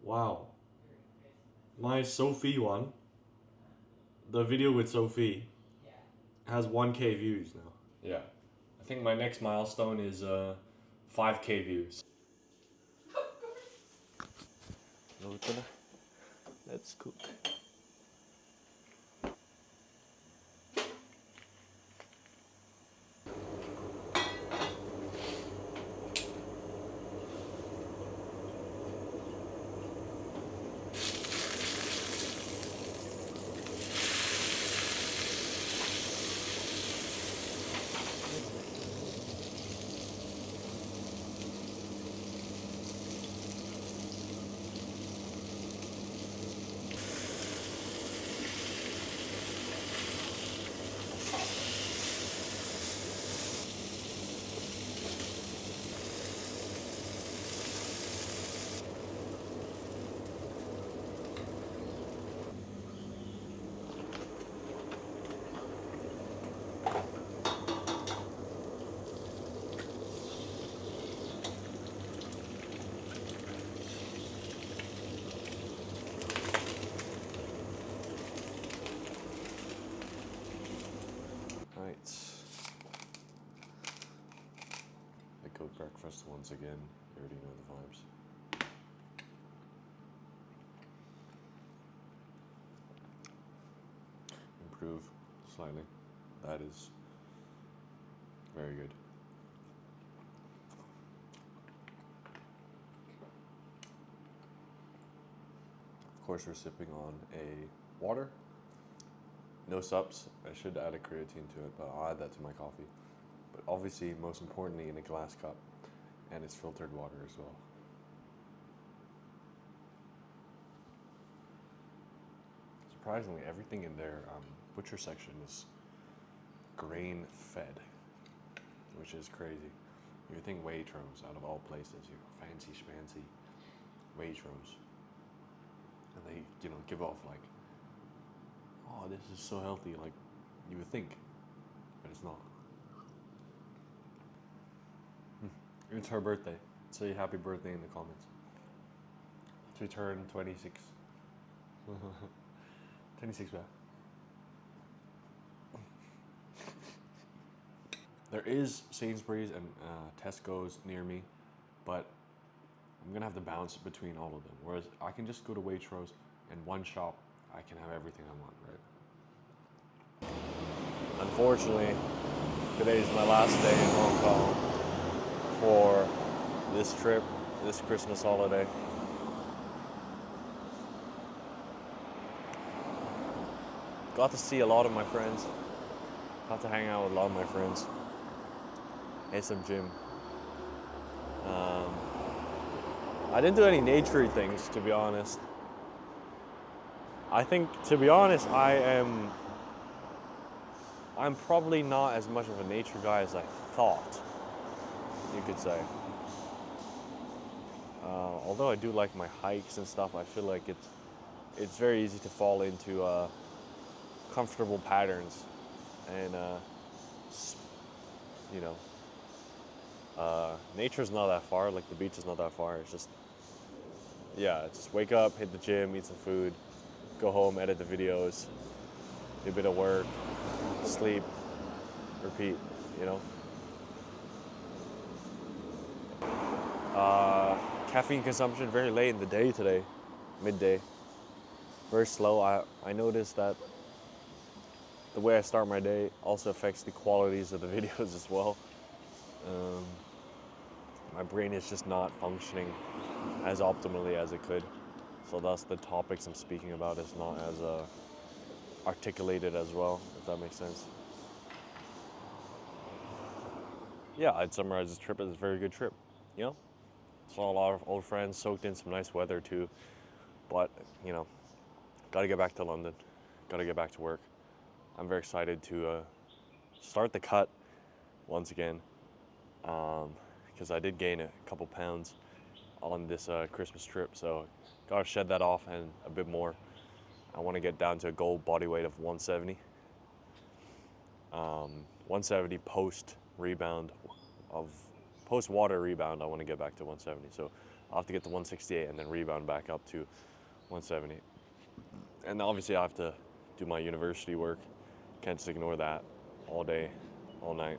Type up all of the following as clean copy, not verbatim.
Wow. My Sophie one, the video with Sophie, has 1K views now. Yeah. I think my next milestone is 5K views. Let's cook. Right. I cook breakfast once again. You already know the vibes. Improve slightly. That is very good. Of course, we're sipping on a water. No subs. I should add a creatine to it, but I'll add that to my coffee. But obviously, most importantly, in a glass cup, and it's filtered water as well. Surprisingly, everything in their butcher section is grain fed, which is crazy. You would think Waitrose, out of all places, you fancy schmancy Waitrose, and they, give off like, oh, this is so healthy, like you would think, but it's not. It's her birthday. Say happy birthday in the comments. She turned 26. 26 back. There is Sainsbury's and Tesco's near me, but I'm gonna have to bounce between all of them. Whereas I can just go to Waitrose and one shop, I can have everything I want, right? Unfortunately, today is my last day in Hong Kong for this trip, this Christmas holiday. Got to see a lot of my friends. Got to hang out with a lot of my friends. Hit some gym. I didn't do any naturey things, to be honest. I think, to be honest, I'm probably not as much of a nature guy as I thought, you could say. Although I do like my hikes and stuff, I feel like it's very easy to fall into comfortable patterns, and nature's not that far. Like the beach is not that far. It's just, just wake up, hit the gym, eat some food, go home, edit the videos, do a bit of work, sleep, repeat. Caffeine consumption very late in the day today, midday. Very slow. I noticed that the way I start my day also affects the qualities of the videos as well. My brain is just not functioning as optimally as it could. So thus the topics I'm speaking about is not as articulated as well, if that makes sense. Yeah, I'd summarize this trip as a very good trip. Saw a lot of old friends, soaked in some nice weather too. But, got to get back to London. Got to get back to work. I'm very excited to start the cut once again, because I did gain a couple pounds on this Christmas trip, so gotta shed that off and a bit more. I want to get down to a goal body weight of 170. 170 post rebound of post water rebound, I want to get back to 170. So I'll have to get to 168 and then rebound back up to 170. And obviously I have to do my university work. Can't just ignore that all day, all night.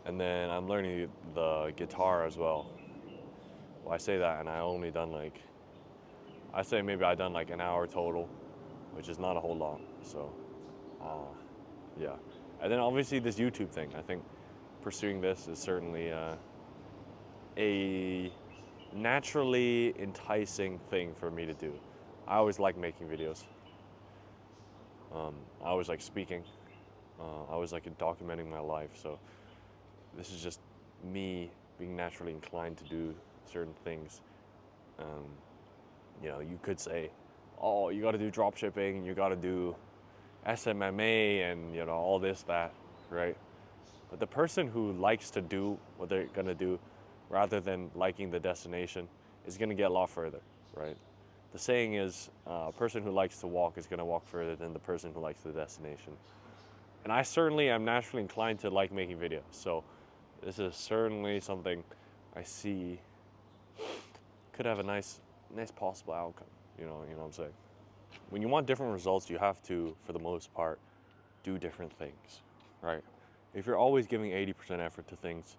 And then I'm learning the guitar as well. Well, I say that, and I only done like, I say maybe I done like an hour total, which is not a whole lot. So, yeah. And then obviously this YouTube thing. I think pursuing this is certainly a naturally enticing thing for me to do. I always like making videos. I always like speaking. I always like documenting my life. So this is just me being naturally inclined to do certain things. You know, you could say, oh, you got to do drop shipping, you got to do SMMA, and you know, all this, that, right? But the person who likes to do what they're gonna do rather than liking the destination is gonna get a lot further, right? The saying is, a person who likes to walk is gonna walk further than the person who likes the destination. And I certainly am naturally inclined to like making videos. So this is certainly something I see could have a nice possible outcome. You know what I'm saying? When you want different results, you have to, for the most part, do different things, right? If you're always giving 80% effort to things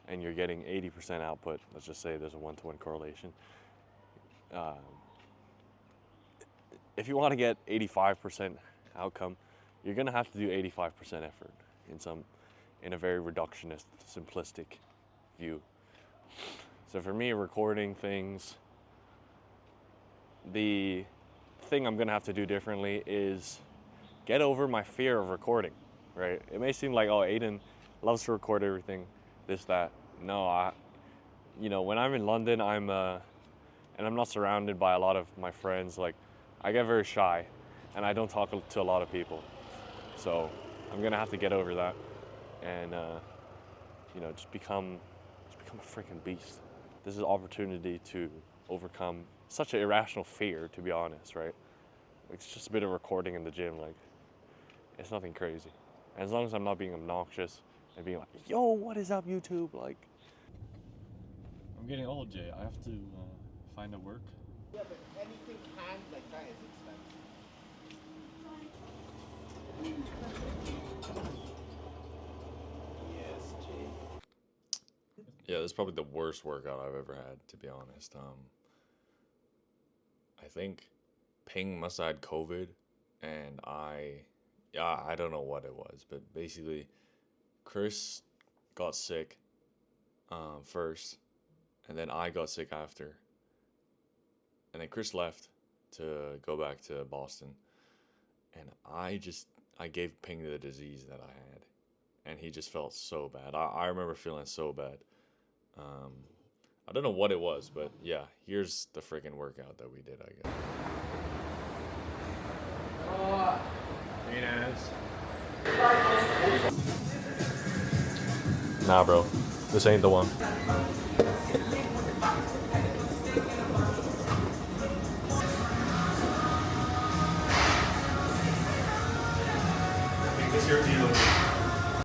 and you're getting 80% output, let's just say there's a 1-to-1 correlation. If you want to get 85% outcome, you're gonna have to do 85% effort in a very reductionist, simplistic view. So for me, recording things, the thing I'm gonna have to do differently is get over my fear of recording, right? It may seem like, oh, Aiden loves to record everything, this, that. No, when I'm in London, and I'm not surrounded by a lot of my friends, like, I get very shy and I don't talk to a lot of people. So I'm gonna have to get over that and, just become a freaking beast. This is an opportunity to overcome such an irrational fear, to be honest, right? It's just a bit of recording in the gym, like, it's nothing crazy. And as long as I'm not being obnoxious and being like, yo, what is up, YouTube? Like, I'm getting old, Jay. I have to find a work. Yeah, but anything canned like that is expensive. Yes, Jay. Yeah, this is probably the worst workout I've ever had, to be honest. I think Ping must have had COVID, and I don't know what it was, but basically, Chris got sick first, and then I got sick after. And then Chris left to go back to Boston, and I gave Ping the disease that I had, and he just felt so bad. I remember feeling so bad. I don't know what it was, but yeah, here's the freaking workout that we did, I guess. Hey, Nance. Nah, bro. This ain't the one.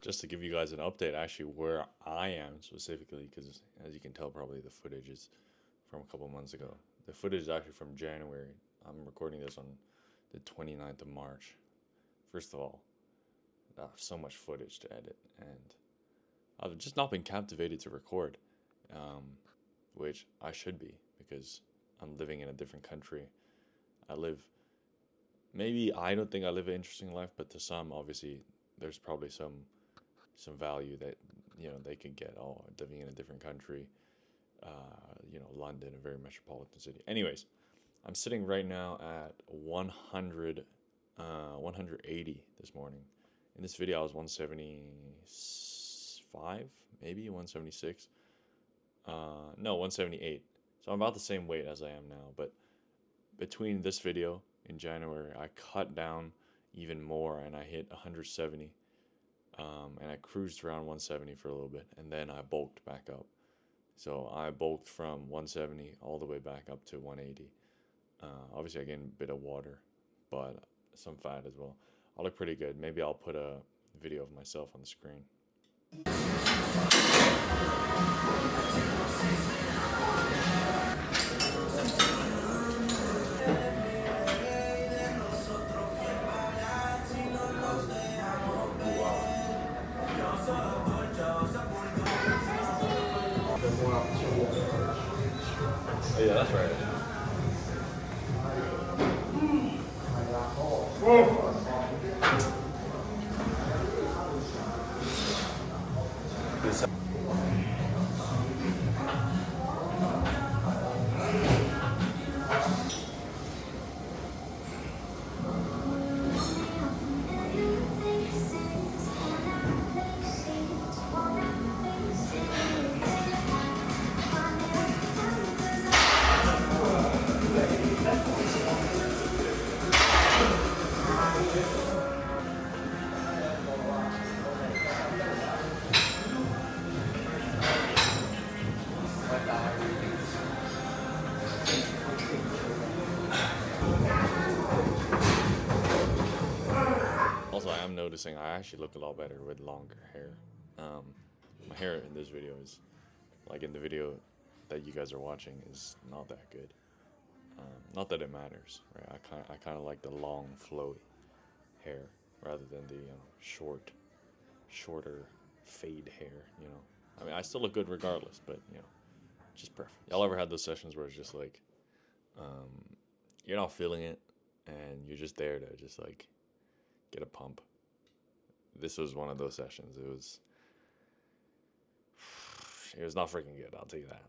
Just to give you guys an update, actually, where I am specifically, because as you can tell, probably the footage is from a couple months ago. The footage is actually from January. I'm recording this on the 29th of March. First of all, I have so much footage to edit, and I've just not been captivated to record, which I should be, because I'm living in a different country. I don't think I live an interesting life, but to some, obviously, there's probably some value that they can get living in a different country. London, a very metropolitan city. Anyways, I'm sitting right now at 180 this morning. In this video, I was 175, maybe 176. No, 178. So I'm about the same weight as I am now. But between this video in January, I cut down even more, and I hit 170. And I cruised around 170 for a little bit, and then I bulked back up. So I bulked from 170 all the way back up to 180. Obviously, I gained a bit of water, but some fat as well. I look pretty good. Maybe I'll put a video of myself on the screen. Oh yeah, that's right. Also, I am noticing I actually look a lot better with longer hair. Um, my hair in this video is, like in the video that you guys are watching, is not that good. Not that it matters, right? I kind of like the long, flowy hair rather than the shorter fade hair. You know, I mean, I still look good regardless, but you know, just preference. Y'all ever had those sessions where it's just like, you're not feeling it, and you're just there to just like get a pump? This was one of those sessions. It was not freaking good. I'll tell you that.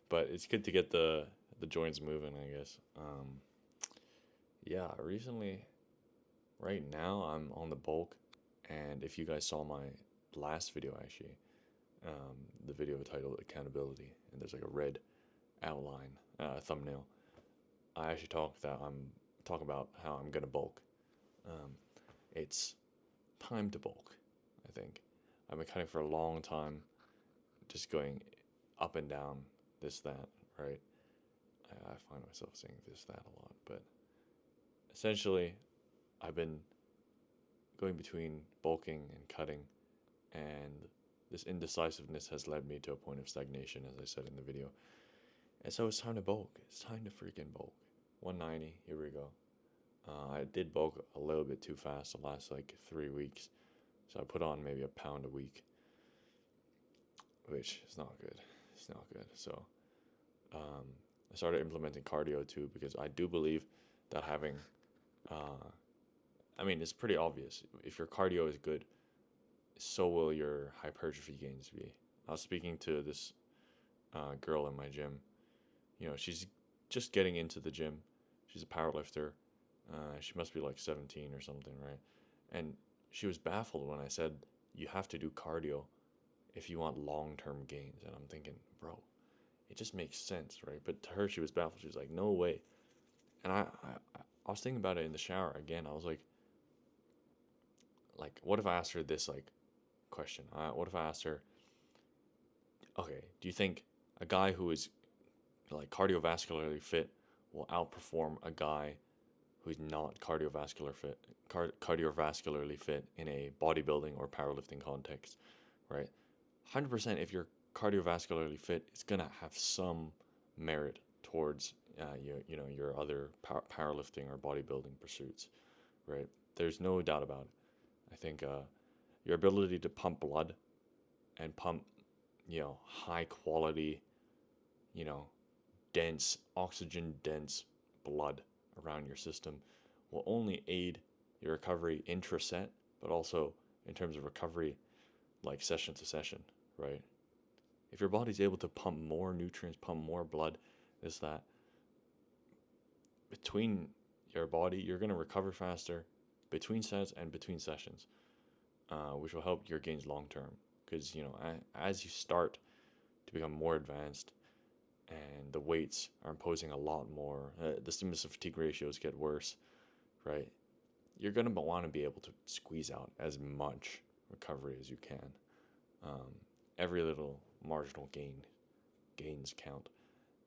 But it's good to get the joints moving, I guess. Yeah, recently, right now I'm on the bulk, and if you guys saw my last video, actually, the video titled "Accountability," and there's like a red outline thumbnail. I actually talk about how I'm gonna bulk. Um, it's time to bulk, I think. I've been cutting for a long time, just going up and down, this, that, right? I find myself saying this, that a lot, but essentially, I've been going between bulking and cutting, and this indecisiveness has led me to a point of stagnation, as I said in the video. And so it's time to bulk. It's time to freaking bulk. 190, here we go. I did bulk a little bit too fast the last like 3 weeks, so I put on maybe a pound a week, which is not good. It's not good. So I started implementing cardio too, because I do believe that having, I mean, it's pretty obvious. If your cardio is good, so will your hypertrophy gains be. I was speaking to this girl in my gym. You know, she's just getting into the gym. She's a powerlifter. She must be like 17 or something, right? And she was baffled when I said, you have to do cardio if you want long-term gains. And I'm thinking, bro, it just makes sense, right? But to her, she was baffled. She was like, no way. And I was thinking about it in the shower again. I was like, what if I asked her this, like, question? What if I asked her, okay, do you think a guy who is like cardiovascularly fit will outperform a guy who's not cardiovascularly fit in a bodybuilding or powerlifting context, right? 100%. If you're cardiovascularly fit, it's gonna have some merit towards your other powerlifting or bodybuilding pursuits, right? There's no doubt about it. I think your ability to pump blood and pump, high quality, you know, dense, oxygen dense blood around your system will only aid your recovery intra-set, but also in terms of recovery like session to session, right? If your body's able to pump more nutrients, pump more blood, is that between your body, you're going to recover faster between sets and between sessions, which will help your gains long term. Because, as you start to become more advanced and the weights are imposing a lot more, the stimulus to fatigue ratios get worse, right? You're going to want to be able to squeeze out as much recovery as you can. Every little marginal gains count.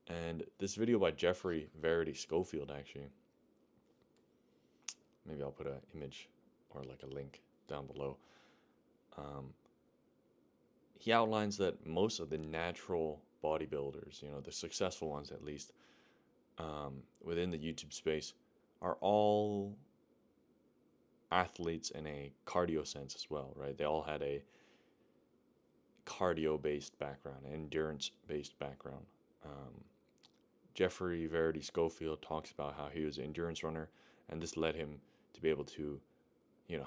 And this video by Jeffrey Verity Schofield, actually, maybe I'll put an image or like a link down below. He outlines that most of the natural bodybuilders, the successful ones at least, within the YouTube space, are all athletes in a cardio sense as well, right? They all had a cardio based background, endurance based background. Jeffrey Verity Schofield talks about how he was an endurance runner, and this led him to be able to,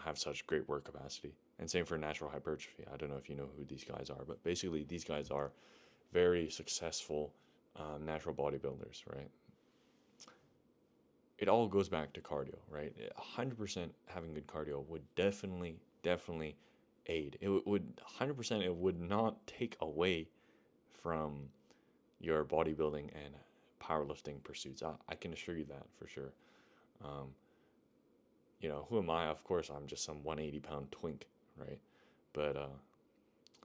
have such great work capacity. And same for natural hypertrophy. I don't know if you know who these guys are, but basically these guys are very successful natural bodybuilders, right? It all goes back to cardio, right? 100% having good cardio would definitely aid. It would 100% it would not take away from your bodybuilding and powerlifting pursuits. I can assure you that for sure. Um, who am I? Of course, I'm just some 180-pound twink, right? But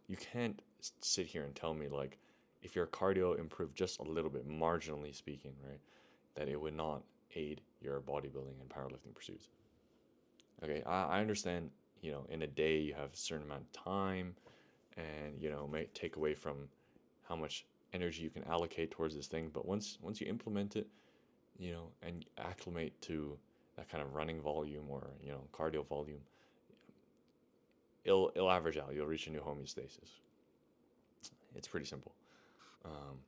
you can't sit here and tell me, like, if your cardio improved just a little bit, marginally speaking, right, that it would not aid your bodybuilding and powerlifting pursuits. Okay, I understand, in a day you have a certain amount of time, and, may take away from how much energy you can allocate towards this thing. But once you implement it, and acclimate to that kind of running volume or, cardio volume, it'll average out. You'll reach a new homeostasis. It's pretty simple. Um,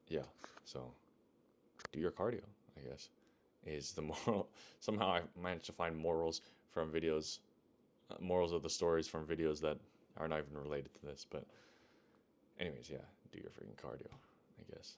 yeah, so do your cardio, I guess, is the moral. Somehow I managed to find morals of the stories from videos that are not even related to this. But anyways, yeah, do your freaking cardio, I guess.